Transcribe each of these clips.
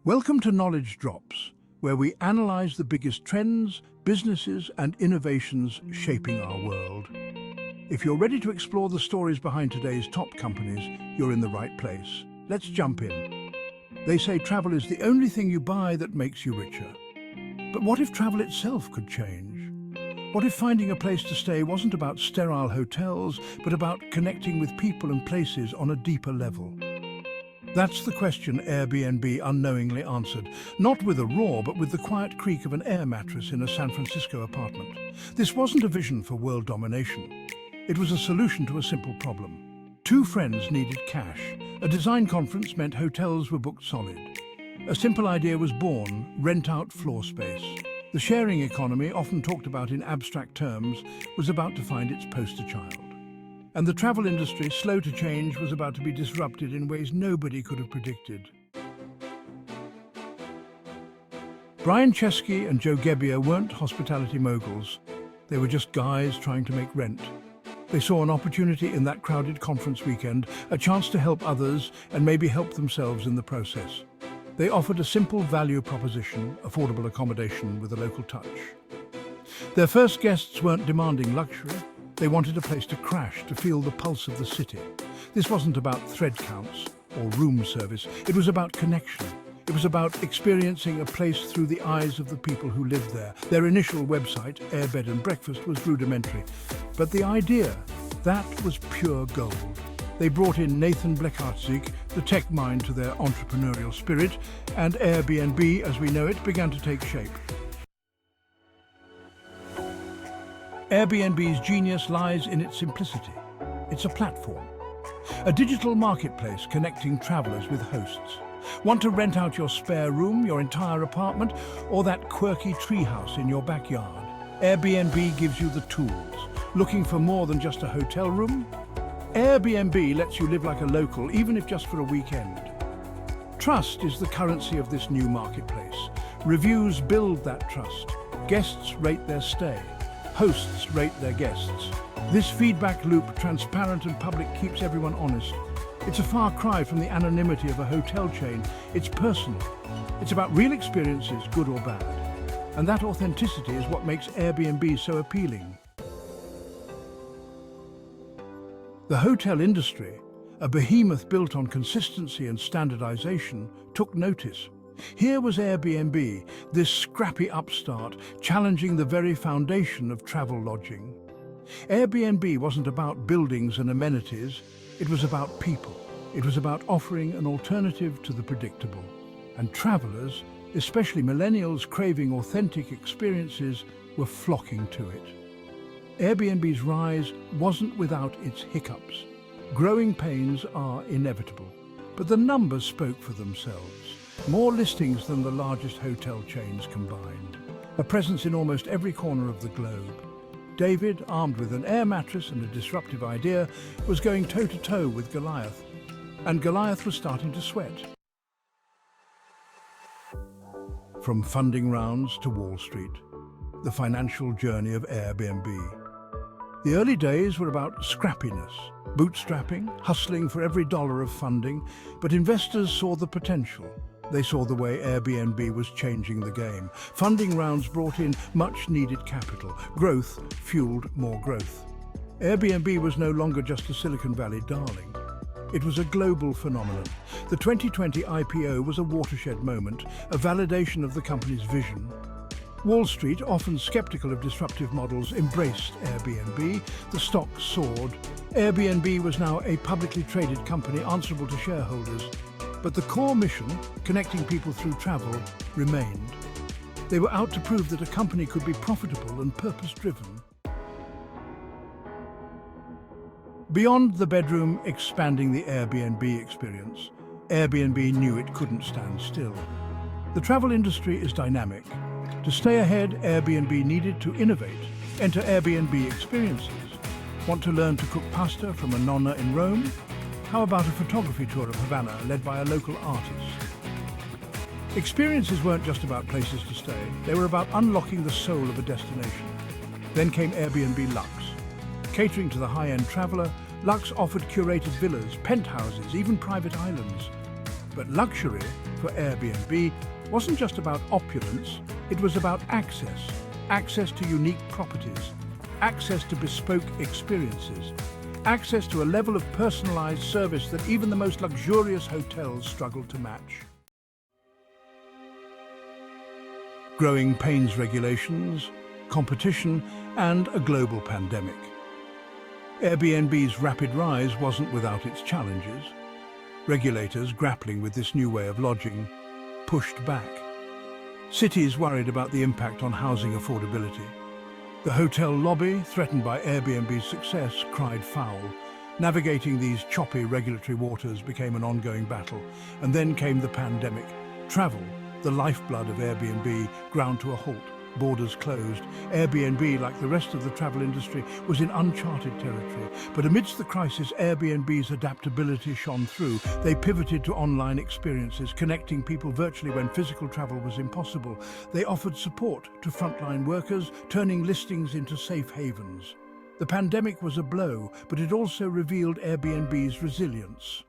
Welcome to Knowledge Drops, where we analyze the biggest trends, businesses, and innovations shaping our world. If you're ready to explore the stories behind today's top companies, you're in the right place. Let's jump in. They say travel is the only thing you buy that makes you richer. But what if travel itself could change? What if finding a place to stay wasn't about sterile hotels, but about connecting with people and places on a deeper level? That's the question Airbnb unknowingly answered, not with a roar, but with the quiet creak of an air mattress in a San Francisco apartment. This wasn't a vision for world domination. It was a solution to a simple problem. Two friends needed cash. A design conference meant hotels were booked solid. A simple idea was born: rent out floor space. The sharing economy, often talked about in abstract terms, was about to find its poster child. And the travel industry, slow to change, was about to be disrupted in ways nobody could have predicted. Chesky and Gebbia weren't hospitality moguls. They were just guys trying to make rent. They saw an opportunity in that crowded conference weekend, a chance to help others and maybe help themselves in the process. They offered a simple value proposition: affordable accommodation with a local touch. Their first guests weren't demanding luxury. They wanted a place to crash, to feel the pulse of the city. This wasn't about thread counts or room service. It was about connection. It was about experiencing a place through the eyes of the people who lived there. Their initial website, Airbed and Breakfast, was rudimentary. But the idea, that was pure gold. They brought in Nathan Blekarczyk, the tech mind, to their entrepreneurial spirit, and Airbnb, as we know it, began to take shape. Airbnb's genius lies in its simplicity. It's a platform, a digital marketplace connecting travelers with hosts. Want to rent out your spare room, your entire apartment, or that quirky treehouse in your backyard? Airbnb gives you the tools. Looking for more than just a hotel room? Airbnb lets you live like a local, even if just for a weekend. Trust is the currency of this new marketplace. Reviews build that trust. Guests rate their stay. Hosts rate their guests. This feedback loop, transparent and public, keeps everyone honest. It's a far cry from the anonymity of a hotel chain. It's personal. It's about real experiences, good or bad. And that authenticity is what makes Airbnb so appealing. The hotel industry, a behemoth built on consistency and standardization, took notice. Here was Airbnb, this scrappy upstart, challenging the very foundation of travel lodging. Airbnb wasn't about buildings and amenities, it was about people. It was about offering an alternative to the predictable. And travelers, especially millennials craving authentic experiences, were flocking to it. Airbnb's rise wasn't without its hiccups. Growing pains are inevitable, but the numbers spoke for themselves. More listings than the largest hotel chains combined. A presence in almost every corner of the globe. David, armed with an air mattress and a disruptive idea, was going toe-to-toe with Goliath. And Goliath was starting to sweat. From funding rounds to Wall Street, the financial journey of Airbnb. The early days were about scrappiness, bootstrapping, hustling for every dollar of funding, but investors saw the potential. They saw the way Airbnb was changing the game. Funding rounds brought in much-needed capital. Growth fueled more growth. Airbnb was no longer just a Silicon Valley darling. It was a global phenomenon. The 2020 IPO was a watershed moment, a validation of the company's vision. Wall Street, often skeptical of disruptive models, embraced Airbnb. The stock soared. Airbnb was now a publicly traded company answerable to shareholders. But the core mission, connecting people through travel, remained. They were out to prove that a company could be profitable and purpose-driven. Beyond the bedroom expanding the Airbnb experience, Airbnb knew it couldn't stand still. The travel industry is dynamic. To stay ahead, Airbnb needed to innovate. Enter Airbnb experiences. Want to learn to cook pasta from a nonna in Rome? How about a photography tour of Havana led by a local artist? Experiences weren't just about places to stay, they were about unlocking the soul of a destination. Then came Airbnb Lux. Catering to the high-end traveler, Lux offered curated villas, penthouses, even private islands. But luxury, for Airbnb, wasn't just about opulence, it was about access. Access to unique properties, access to bespoke experiences, access to a level of personalized service that even the most luxurious hotels struggled to match. Growing pains regulations, competition, and a global pandemic. Airbnb's rapid rise wasn't without its challenges. Regulators grappling with this new way of lodging pushed back. Cities worried about the impact on housing affordability. The hotel lobby, threatened by Airbnb's success, cried foul. Navigating these choppy regulatory waters became an ongoing battle. And then came the pandemic. Travel, the lifeblood of Airbnb, ground to a halt. Borders closed. Airbnb, like the rest of the travel industry, was in uncharted territory. But amidst the crisis, Airbnb's adaptability shone through. They pivoted to online experiences, connecting people virtually when physical travel was impossible. They offered support to frontline workers, turning listings into safe havens. The pandemic was a blow, but it also revealed Airbnb's resilience.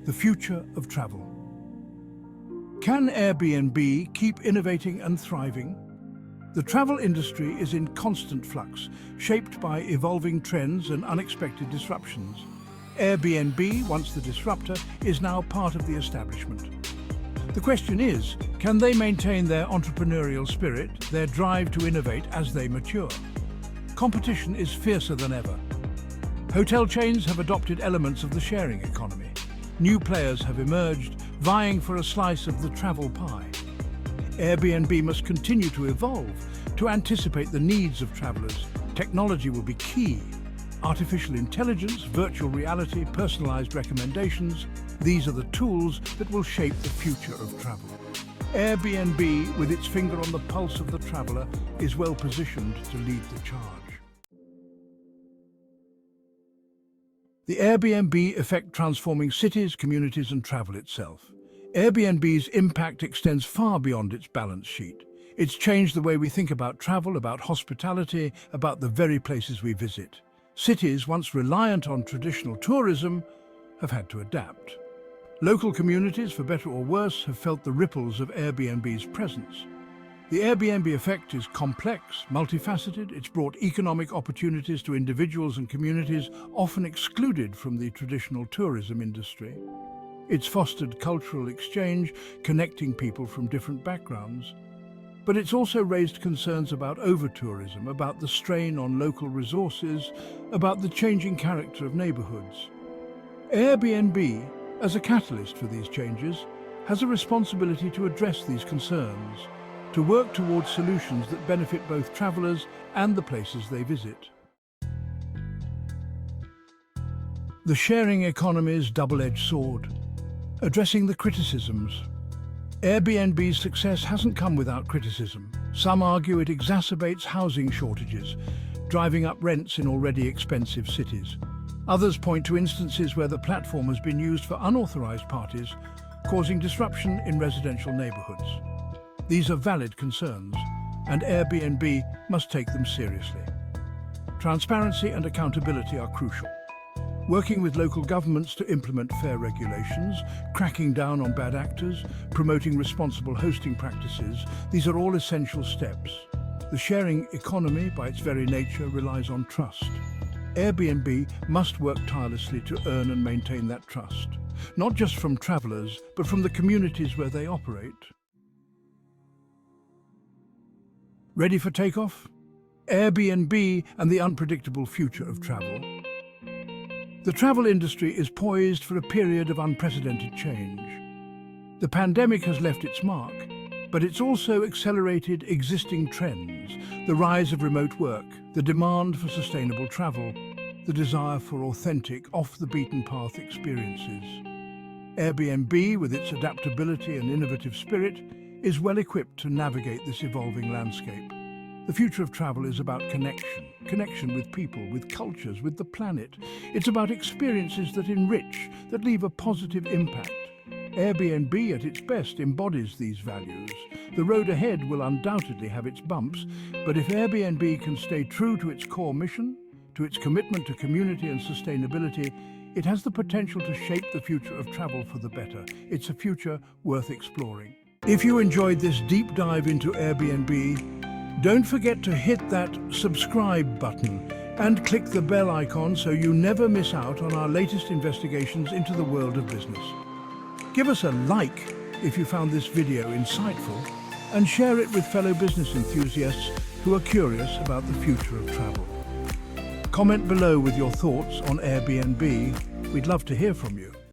The future of travel. Can Airbnb keep innovating and thriving? The travel industry is in constant flux, shaped by evolving trends and unexpected disruptions. Airbnb, once the disruptor, is now part of the establishment. The question is, can they maintain their entrepreneurial spirit, their drive to innovate as they mature? Competition is fiercer than ever. Hotel chains have adopted elements of the sharing economy. New players have emerged, vying for a slice of the travel pie. Airbnb must continue to evolve to anticipate the needs of travelers. Technology will be key. Artificial intelligence, virtual reality, personalized recommendations, these are the tools that will shape the future of travel. Airbnb, with its finger on the pulse of the traveler, is well positioned to lead the charge. The Airbnb effect transforming cities, communities, and travel itself. Airbnb's impact extends far beyond its balance sheet. It's changed the way we think about travel, about hospitality, about the very places we visit. Cities, once reliant on traditional tourism, have had to adapt. Local communities, for better or worse, have felt the ripples of Airbnb's presence. The Airbnb effect is complex, multifaceted. It's brought economic opportunities to individuals and communities often excluded from the traditional tourism industry. It's fostered cultural exchange, connecting people from different backgrounds. But it's also raised concerns about over-tourism, about the strain on local resources, about the changing character of neighborhoods. Airbnb, as a catalyst for these changes, has a responsibility to address these concerns, to work towards solutions that benefit both travelers and the places they visit. The sharing economy's double-edged sword. Addressing the criticisms. Airbnb's success hasn't come without criticism. Some argue it exacerbates housing shortages, driving up rents in already expensive cities. Others point to instances where the platform has been used for unauthorized parties, causing disruption in residential neighborhoods. These are valid concerns, and Airbnb must take them seriously. Transparency and accountability are crucial. Working with local governments to implement fair regulations, cracking down on bad actors, promoting responsible hosting practices, these are all essential steps. The sharing economy, by its very nature, relies on trust. Airbnb must work tirelessly to earn and maintain that trust, not just from travelers, but from the communities where they operate. Ready for takeoff? Airbnb and the unpredictable future of travel. The travel industry is poised for a period of unprecedented change. The pandemic has left its mark, but it's also accelerated existing trends, the rise of remote work, the demand for sustainable travel, the desire for authentic, off-the-beaten-path experiences. Airbnb, with its adaptability and innovative spirit, is well equipped to navigate this evolving landscape. The future of travel is about connection with people, with cultures, with the planet. It's about experiences that enrich, that leave a positive impact. Airbnb, at its best, embodies these values. The road ahead will undoubtedly have its bumps, but if Airbnb can stay true to its core mission, to its commitment to community and sustainability, It has the potential to shape the future of travel for the better. It's a future worth exploring. If you enjoyed this deep dive into Airbnb, don't forget to hit that subscribe button and click the bell icon so you never miss out on our latest investigations into the world of business. Give us a like if you found this video insightful, and share it with fellow business enthusiasts who are curious about the future of travel. Comment below with your thoughts on Airbnb. We'd love to hear from you.